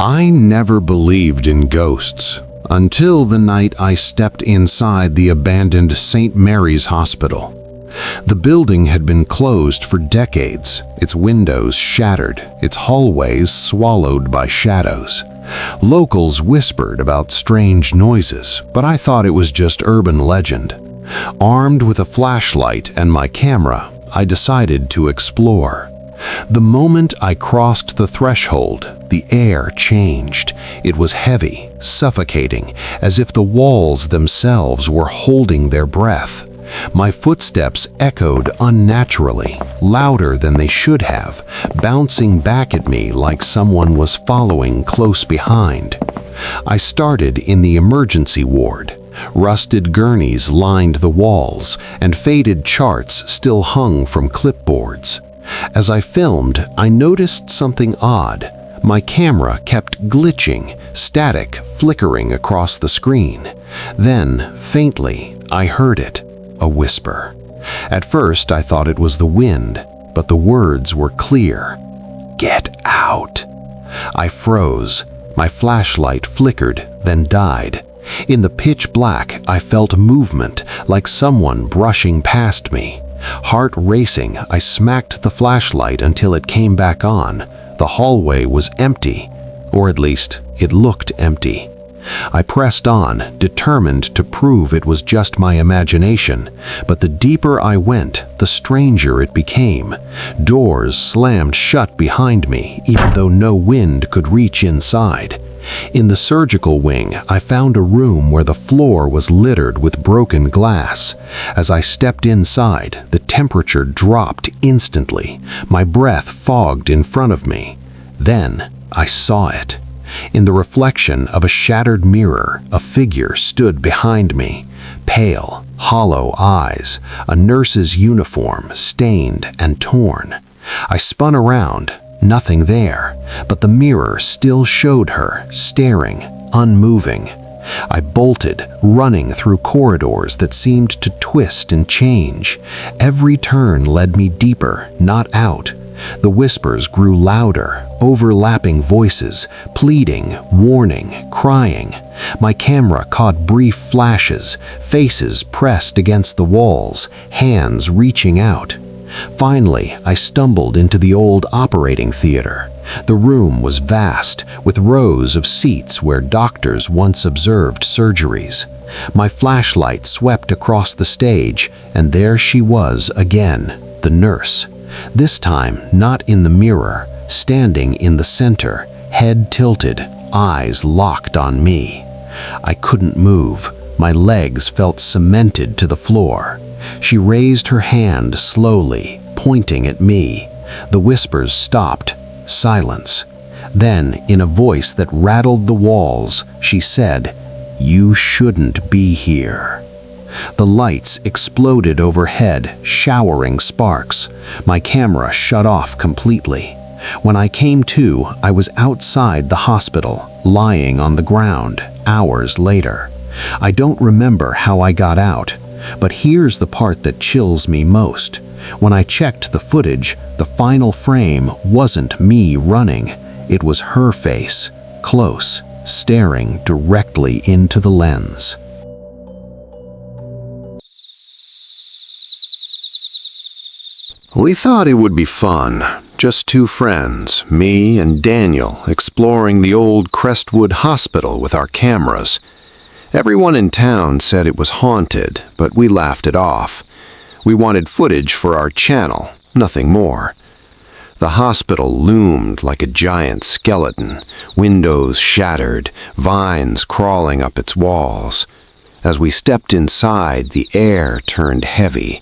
I never believed in ghosts until the night I stepped inside the abandoned St. Mary's Hospital. The building had been closed for decades, its windows shattered, its hallways swallowed by shadows. Locals whispered about strange noises, but I thought it was just urban legend. Armed with a flashlight and my camera, I decided to explore. The moment I crossed the threshold, the air changed. It was heavy, suffocating, as if the walls themselves were holding their breath. My footsteps echoed unnaturally, louder than they should have, bouncing back at me like someone was following close behind. I started in the emergency ward. Rusted gurneys lined the walls, and faded charts still hung from clipboards. As I filmed, I noticed something odd. My camera kept glitching, static flickering across the screen. Then, faintly, I heard it. A whisper. At first, I thought it was the wind, but the words were clear. "Get out." I froze. My flashlight flickered, then died. In the pitch black, I felt movement, like someone brushing past me. Heart racing, I smacked the flashlight until it came back on. The hallway was empty, or at least, it looked empty. I pressed on, determined to prove it was just my imagination, but the deeper I went, the stranger it became. Doors slammed shut behind me, even though no wind could reach inside. In the surgical wing, I found a room where the floor was littered with broken glass. As I stepped inside, the temperature dropped instantly. My breath fogged in front of me. Then I saw it. In the reflection of a shattered mirror, a figure stood behind me. Pale, hollow eyes, a nurse's uniform, stained and torn. I spun around, nothing there, but the mirror still showed her, staring, unmoving. I bolted, running through corridors that seemed to twist and change. Every turn led me deeper, not out. The whispers grew louder, overlapping voices, pleading, warning, crying. My camera caught brief flashes, faces pressed against the walls, hands reaching out. Finally, I stumbled into the old operating theater. The room was vast, with rows of seats where doctors once observed surgeries. My flashlight swept across the stage, and there she was again, the nurse. This time, not in the mirror, standing in the center, head tilted, eyes locked on me. I couldn't move. My legs felt cemented to the floor. She raised her hand slowly, pointing at me. The whispers stopped. Silence. Then, in a voice that rattled the walls, she said, "You shouldn't be here." The lights exploded overhead, showering sparks. My camera shut off completely. When I came to, I was outside the hospital, lying on the ground, hours later. I don't remember how I got out, but here's the part that chills me most. When I checked the footage, the final frame wasn't me running. It was her face, close, staring directly into the lens. We thought it would be fun, just two friends, me and Daniel, exploring the old Crestwood Hospital with our cameras. Everyone in town said it was haunted, but we laughed it off. We wanted footage for our channel, nothing more. The hospital loomed like a giant skeleton, windows shattered, vines crawling up its walls. As we stepped inside, the air turned heavy.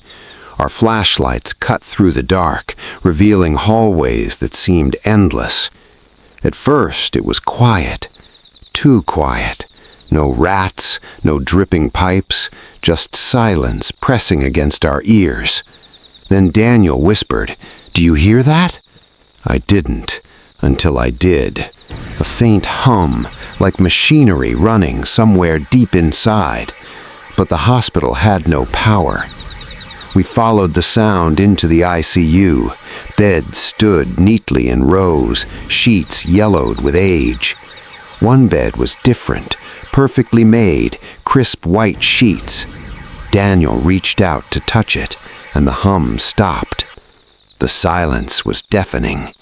Our flashlights cut through the dark, revealing hallways that seemed endless. At first, it was quiet, too quiet. No rats, no dripping pipes, just silence pressing against our ears. Then Daniel whispered, "Do you hear that?" I didn't, until I did. A faint hum, like machinery running somewhere deep inside. But the hospital had no power. We followed the sound into the ICU. Beds stood neatly in rows, sheets yellowed with age. One bed was different, perfectly made, crisp white sheets. Daniel reached out to touch it, and the hum stopped. The silence was deafening.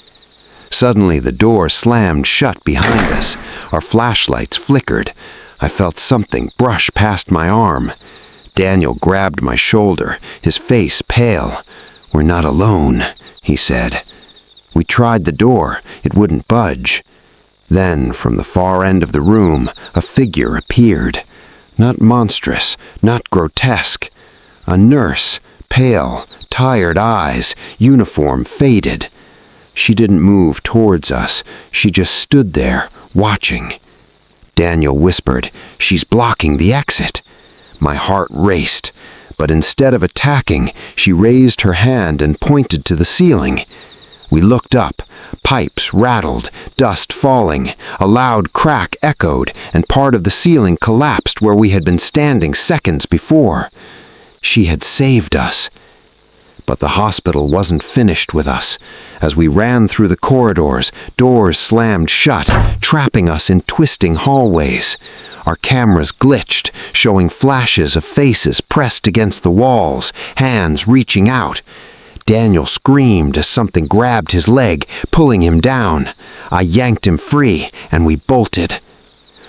Suddenly, the door slammed shut behind us. Our flashlights flickered. I felt something brush past my arm. Daniel grabbed my shoulder, his face pale. "We're not alone," he said. We tried the door. It wouldn't budge. Then, from the far end of the room, a figure appeared. Not monstrous, not grotesque. A nurse, pale, tired eyes, uniform faded. She didn't move towards us. She just stood there, watching. Daniel whispered, "She's blocking the exit." My heart raced, but instead of attacking, she raised her hand and pointed to the ceiling. We looked up. Pipes rattled, dust falling. A loud crack echoed, and part of the ceiling collapsed where we had been standing seconds before. She had saved us. But the hospital wasn't finished with us. As we ran through the corridors, doors slammed shut, trapping us in twisting hallways. Our cameras glitched, showing flashes of faces pressed against the walls, hands reaching out. Daniel screamed as something grabbed his leg, pulling him down. I yanked him free, and we bolted.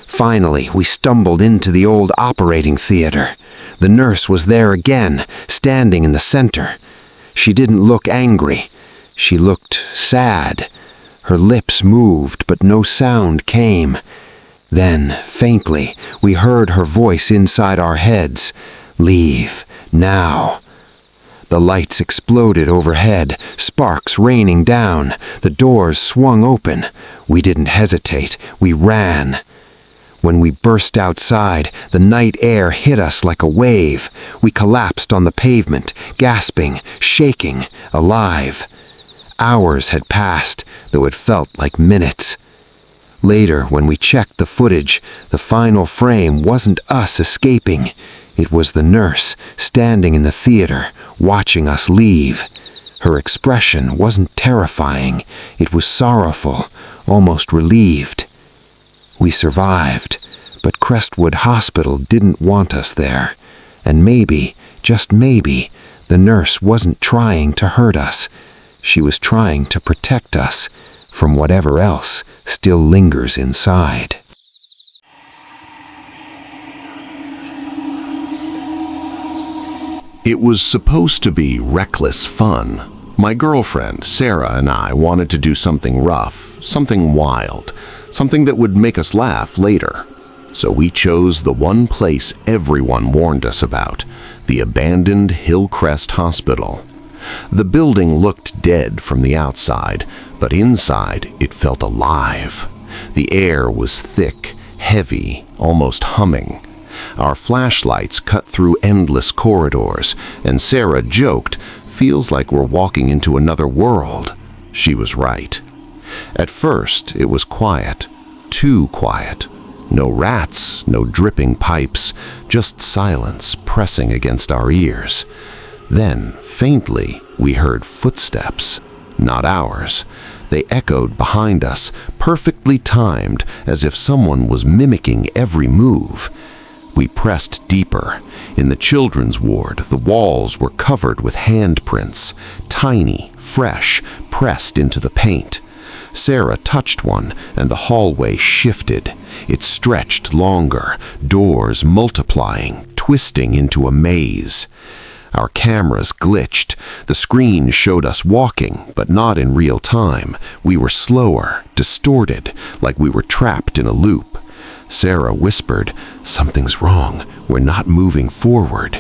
Finally, we stumbled into the old operating theater. The nurse was there again, standing in the center. She didn't look angry. She looked sad. Her lips moved, but no sound came. Then, faintly, we heard her voice inside our heads. "Leave, now." The lights exploded overhead, sparks raining down. The doors swung open. We didn't hesitate. We ran. When we burst outside, the night air hit us like a wave. We collapsed on the pavement, gasping, shaking, alive. Hours had passed, though it felt like minutes. Later, when we checked the footage, the final frame wasn't us escaping. It was the nurse, standing in the theater, watching us leave. Her expression wasn't terrifying. It was sorrowful, almost relieved. We survived, but Crestwood Hospital didn't want us there. And maybe, just maybe, the nurse wasn't trying to hurt us. She was trying to protect us from whatever else still lingers inside. It was supposed to be reckless fun. My girlfriend, Sarah, and I wanted to do something rough, something wild, something that would make us laugh later. So we chose the one place everyone warned us about, the abandoned Hillcrest Hospital. The building looked dead from the outside, but inside it felt alive. The air was thick, heavy, almost humming. Our flashlights cut through endless corridors, and Sarah joked, "Feels like we're walking into another world." She was right. At first, it was quiet, too quiet. No rats, no dripping pipes, just silence pressing against our ears. Then, faintly, we heard footsteps. Not ours. They echoed behind us, perfectly timed, as if someone was mimicking every move. We pressed deeper. In the children's ward, the walls were covered with handprints, tiny, fresh, pressed into the paint. Sarah touched one, and the hallway shifted. It stretched longer, doors multiplying, twisting into a maze. Our cameras glitched. The screen showed us walking, but not in real time. We were slower, distorted, like we were trapped in a loop. Sarah whispered, "Something's wrong. We're not moving forward."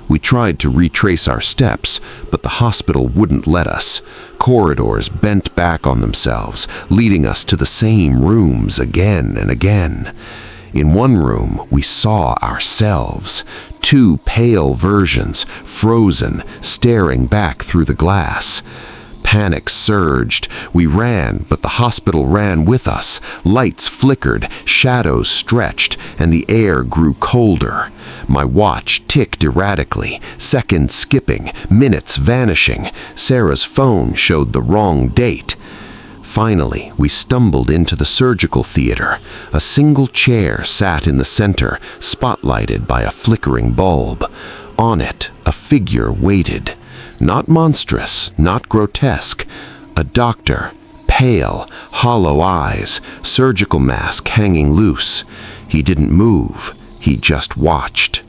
We tried to retrace our steps, but the hospital wouldn't let us. Corridors bent back on themselves, leading us to the same rooms again and again. In one room, we saw ourselves, two pale versions, frozen, staring back through the glass. Panic surged. We ran, but the hospital ran with us. Lights flickered, shadows stretched, and the air grew colder. My watch ticked erratically, seconds skipping, minutes vanishing. Sarah's phone showed the wrong date. Finally, we stumbled into the surgical theater. A single chair sat in the center, spotlighted by a flickering bulb. On it, a figure waited. Not monstrous, not grotesque. A doctor, pale, hollow eyes, surgical mask hanging loose. He didn't move, he just watched.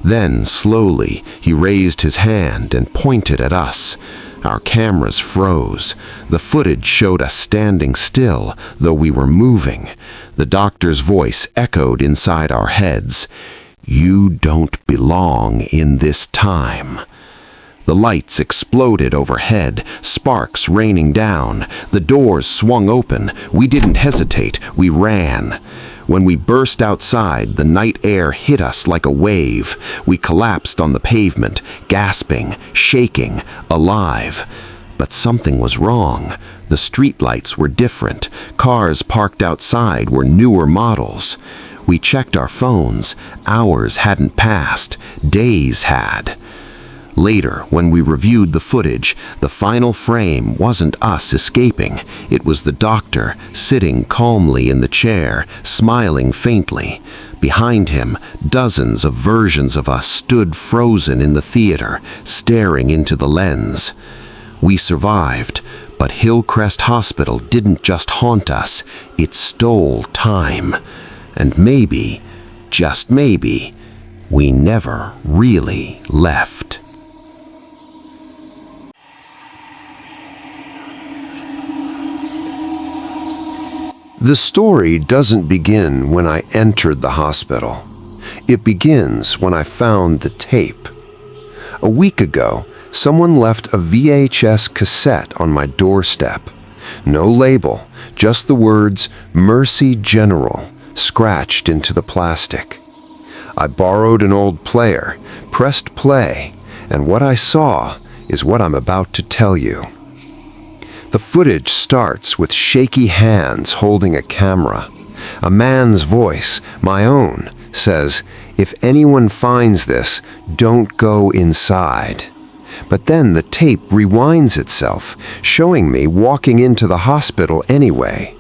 Then, slowly, he raised his hand and pointed at us. Our cameras froze. The footage showed us standing still, though we were moving. The doctor's voice echoed inside our heads. "You don't belong in this time." The lights exploded overhead, sparks raining down. The doors swung open. We didn't hesitate, we ran. When we burst outside, the night air hit us like a wave. We collapsed on the pavement, gasping, shaking, alive. But something was wrong. The streetlights were different. Cars parked outside were newer models. We checked our phones. Hours hadn't passed. Days had. Later, when we reviewed the footage, the final frame wasn't us escaping. It was the doctor, sitting calmly in the chair, smiling faintly. Behind him, dozens of versions of us stood frozen in the theater, staring into the lens. We survived, but Hillcrest Hospital didn't just haunt us, it stole time. And maybe, just maybe, we never really left. The story doesn't begin when I entered the hospital. It begins when I found the tape. A week ago, someone left a VHS cassette on my doorstep. No label, just the words "Mercy General" scratched into the plastic. I borrowed an old player, pressed play, and what I saw is what I'm about to tell you. The footage starts with shaky hands holding a camera. A man's voice, my own, says, "If anyone finds this, don't go inside." But then the tape rewinds itself, showing me walking into the hospital anyway.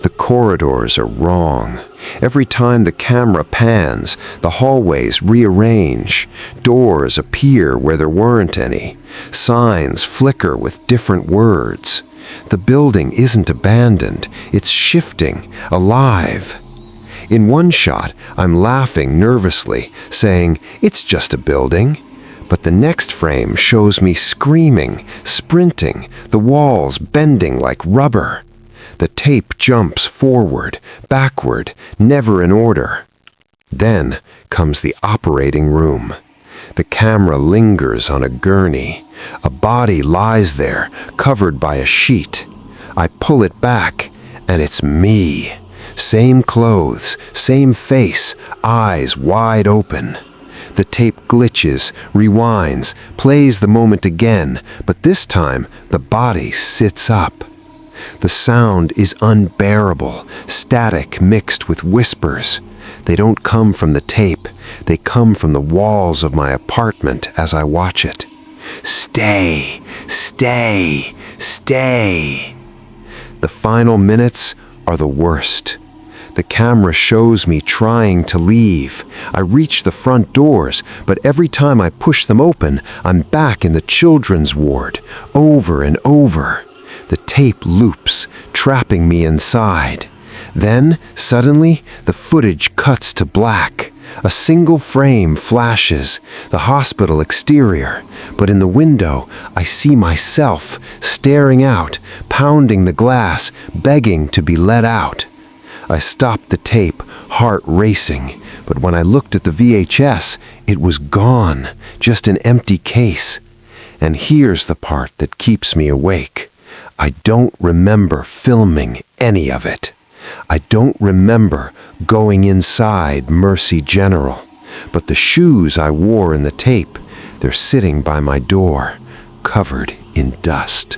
The corridors are wrong. Every time the camera pans, the hallways rearrange. Doors appear where there weren't any. Signs flicker with different words. The building isn't abandoned. It's shifting, alive. In one shot, I'm laughing nervously, saying, "It's just a building." But the next frame shows me screaming, sprinting, the walls bending like rubber. The tape jumps forward, backward, never in order. Then comes the operating room. The camera lingers on a gurney. A body lies there, covered by a sheet. I pull it back, and it's me. Same clothes, same face, eyes wide open. The tape glitches, rewinds, plays the moment again, but this time the body sits up. The sound is unbearable, static mixed with whispers. They don't come from the tape, they come from the walls of my apartment as I watch it. Stay, stay, stay. The final minutes are the worst. The camera shows me trying to leave. I reach the front doors, but every time I push them open, I'm back in the children's ward, over and over. The tape loops, trapping me inside. Then, suddenly, the footage cuts to black. A single frame flashes, the hospital exterior, but in the window, I see myself staring out, pounding the glass, begging to be let out. I stopped the tape, heart racing, but when I looked at the VHS, it was gone, just an empty case. And here's the part that keeps me awake. I don't remember filming any of it. I don't remember going inside Mercy General, but the shoes I wore in the tape, they're sitting by my door, covered in dust.